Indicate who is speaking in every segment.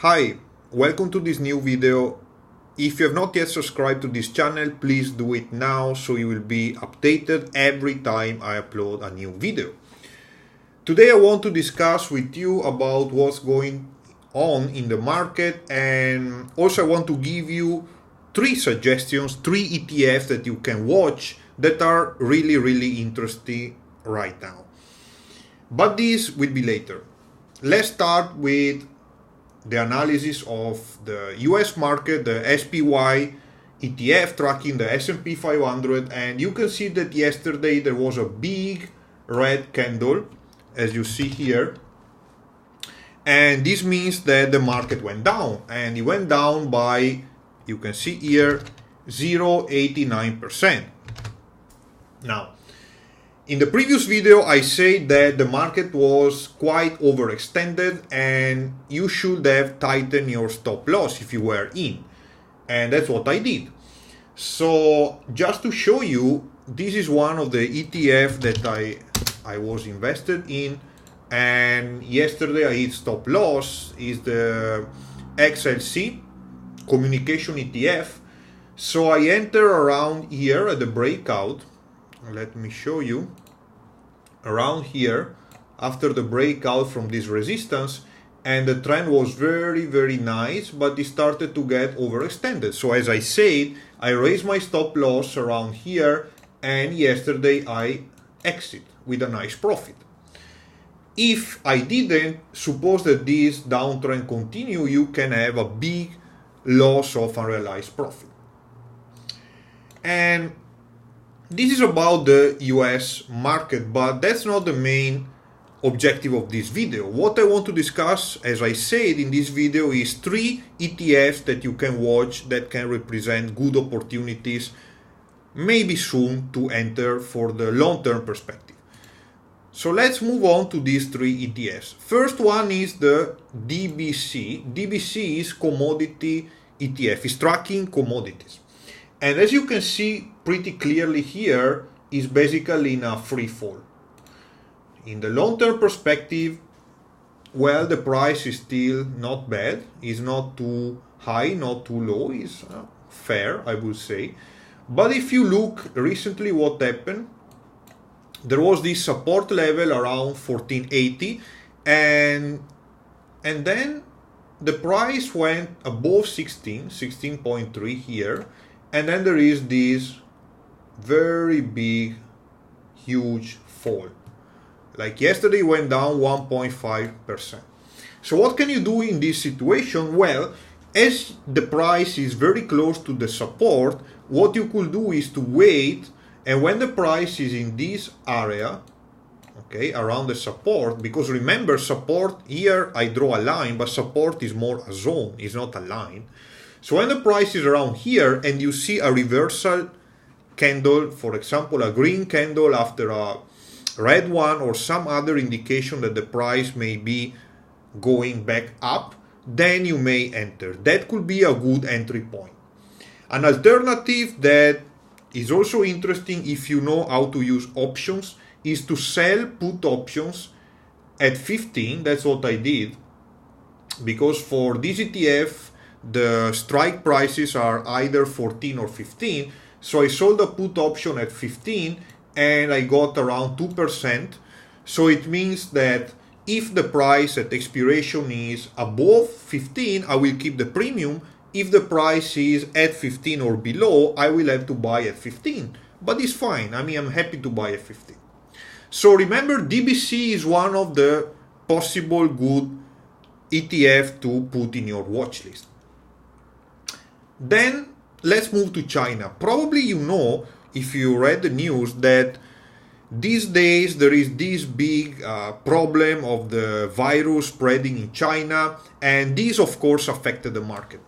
Speaker 1: Hi, welcome to this new video. If you have not yet subscribed to this channel, please do it now so you will be updated every time I upload a new video. Today I want to discuss with you about what's going on in the market, and also I want to give you three suggestions, three ETFs that you can watch that are really interesting right now. But this will be later. Let's start with the analysis of the US market, the SPY ETF tracking the S&P 500, and you can see that yesterday there was a big red candle, as you see here, and this means that the market went down, and it went down by, you can see here, 0.89%. Now, in the previous video, I said that the market was quite overextended and you should have tightened your stop loss if you were in. And that's what I did. So just to show you, this is one of the ETF that I was invested in. And yesterday I hit stop loss, is the XLC communication ETF. So I enter around here at the breakout. Let me show you. Around here, after the breakout from this resistance, and the trend was very nice, but it started to get overextended. So as I said, I raised my stop loss around here, and yesterday I exit with a nice profit. If I didn't, suppose that this downtrend continue, you can have a big loss of unrealized profit. And this is about the US market, but that's not the main objective of this video. What I want to discuss, as I said in this video, is three ETFs that you can watch that can represent good opportunities, maybe soon, to enter for the long-term perspective. So let's move on to these three ETFs. First one is the DBC. DBC is commodity ETF, is tracking commodities. And as you can see pretty clearly here, is basically in a free fall. In the long-term perspective, well, the price is still not bad. It's not too high, not too low. It's fair, I would say. But if you look recently what happened, there was this support level around 1480, and then the price went above 16.3 here. And then there is this very big, huge fall. Like yesterday went down 1.5%. So what can you do in this situation? Well, as the price is very close to the support, what you could do is to wait, and when the price is in this area, okay, around the support, because remember, support here I draw a line, but support is more a zone, it's not a line. So when the price is around here and you see a reversal candle, for example, a green candle after a red one, or some other indication that the price may be going back up, then you may enter. That could be a good entry point. An alternative that is also interesting if you know how to use options is to sell put options at 15. That's what I did, because for this ETF, the strike prices are either 14 or 15. So I sold a put option at 15 and I got around 2%. So it means that if the price at expiration is above 15, I will keep the premium. If the price is at 15 or below, I will have to buy at 15. But it's fine. I mean, I'm happy to buy at 15. So remember, DBC is one of the possible good ETF to put in your watch list. Then let's move to China. Probably you know, if you read the news, that these days there is this big problem of the virus spreading in China, and this of course affected the market.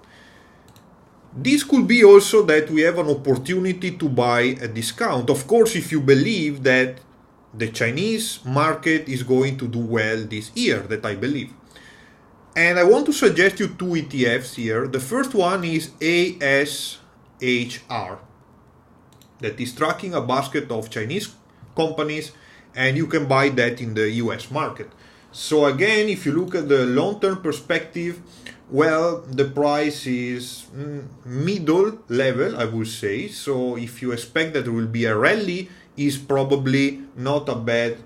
Speaker 1: This could be also that we have an opportunity to buy a discount. Of course, if you believe that the Chinese market is going to do well this year, that I believe. And I want to suggest you two ETFs here. The first one is ASHR, that is tracking a basket of Chinese companies, and you can buy that in the US market. So again, if you look at the long-term perspective, well, the price is middle level, I would say. So if you expect that there will be a rally, is probably not a bad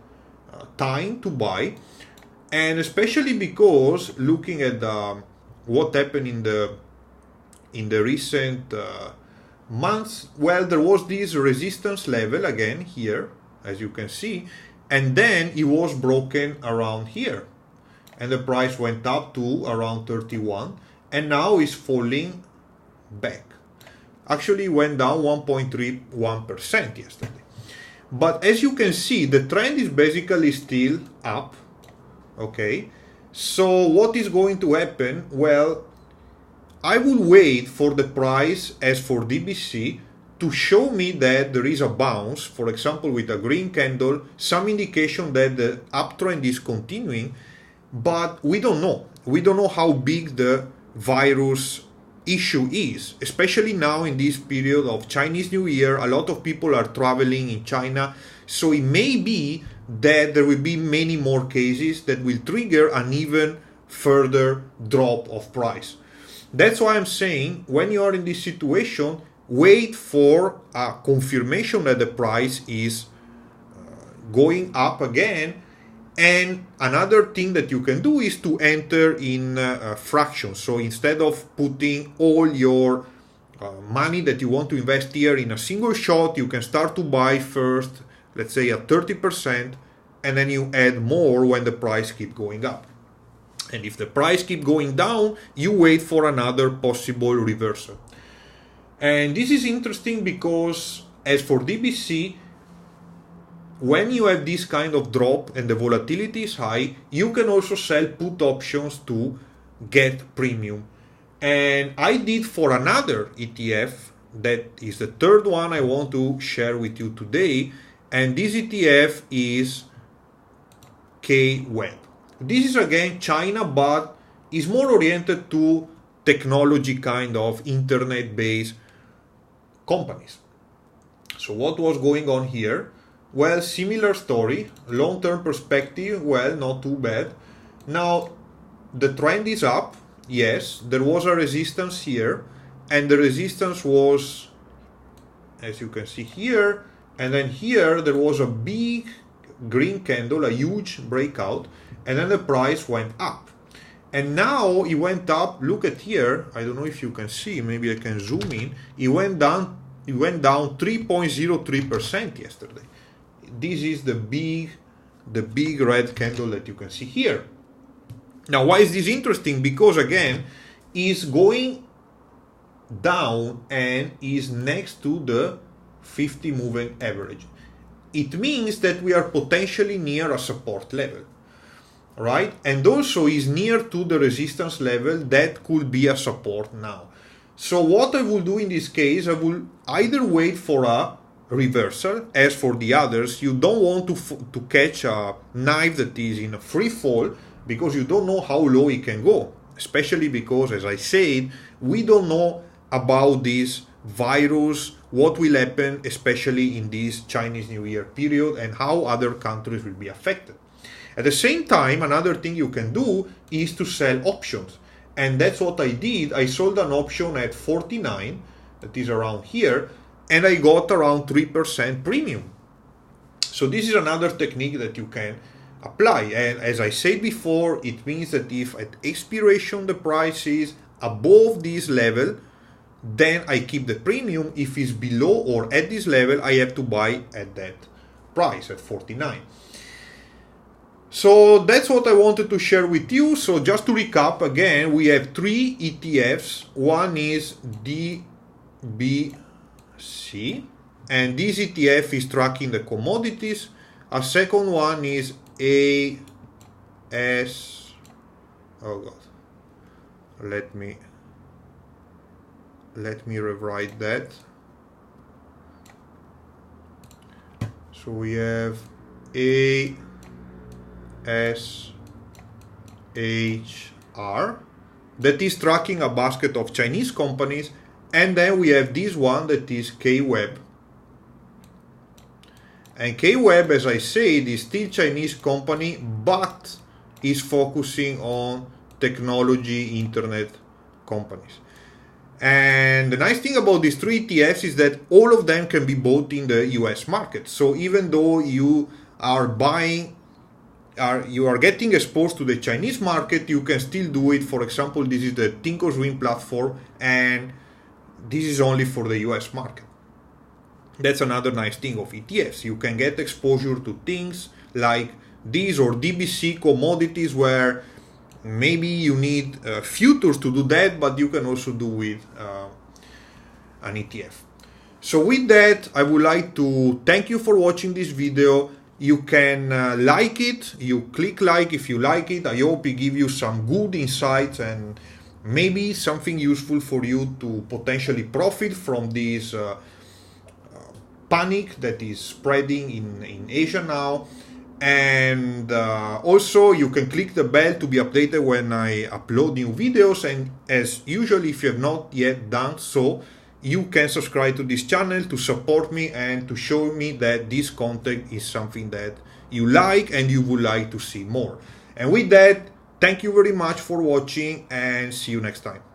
Speaker 1: time to buy. And especially because looking at what happened in the recent months, well, there was this resistance level again here, as you can see, and then it was broken around here, and the price went up to around 31, and now is falling back. Actually went down 1.31% yesterday. But as you can see, the trend is basically still up. Okay, so what is going to happen? Well, I will wait for the price, as for DBC, to show me that there is a bounce, for example with a green candle, some indication that the uptrend is continuing, but we don't know. We don't know how big the virus issue is, especially now in this period of Chinese New Year. A lot of people are traveling in China, so it may be that there will be many more cases that will trigger an even further drop of price. That's why I'm saying, when you are in this situation, wait for a confirmation that the price is going up again. And another thing that you can do is to enter in fractions. So instead of putting all your money that you want to invest here in a single shot, you can start to buy first, let's say at 30%, and then you add more when the price keeps going up. And if the price keeps going down, you wait for another possible reversal. And this is interesting because, as for DBC, when you have this kind of drop and the volatility is high, you can also sell put options to get premium. And I did for another ETF, that is the third one I want to share with you today. And this ETF is KWeb. This is again China, but is more oriented to technology, kind of internet-based companies. So what was going on here? Well, similar story, long-term perspective, well, not too bad. Now, the trend is up, yes, there was a resistance here, and the resistance was, as you can see here, and then here there was a big green candle, a huge breakout, and then the price went up. And now it went up, look at here, I don't know if you can see, maybe I can zoom in, it went down 3.03% yesterday. This is the big red candle that you can see here. Now, why is this interesting? Because again, is going down and is next to the 50 moving average. It means that we are potentially near a support level, right? And also is near to the resistance level that could be a support now. So what I will do in this case, I will either wait for a reversal. As for the others, you don't want to catch a knife that is in a free fall, because you don't know how low it can go, especially because, as I said, we don't know about this virus, what will happen, especially in this Chinese New Year period, and how other countries will be affected. At the same time, another thing you can do is to sell options, and that's what I did. I sold an option at 49, that is around here, and I got around 3% premium. So this is another technique that you can apply. And as I said before, it means that if at expiration the price is above this level, then I keep the premium. If it's below or at this level, I have to buy at that price, at 49. So that's what I wanted to share with you. So just to recap again, we have 3 ETFs. One is DBC, and this ETF is tracking the commodities. A second one is let me rewrite that. So we have ASHR, that is tracking a basket of Chinese companies, and then we have this one that is KWeb. And KWeb, as I said, is still Chinese company, but is focusing on technology internet companies. And the nice thing about these 3 ETFs is that all of them can be bought in the US market. So even though you are getting exposed to the Chinese market, you can still do it. For example, this is the Thinkorswim platform, and this is only for the US market. That's another nice thing of ETFs. You can get exposure to things like these or DBC commodities, where maybe you need futures to do that, but you can also do with an ETF. So with that, I would like to thank you for watching this video. You can like it, you click like if you like it. I hope it gives you some good insights and maybe something useful for you to potentially profit from this panic that is spreading in Asia now. And also you can click the bell to be updated when I upload new videos, and as usual, if you have not yet done so, you can subscribe to this channel to support me and to show me that this content is something that you like and you would like to see more. And with that, thank you very much for watching, and see you next time.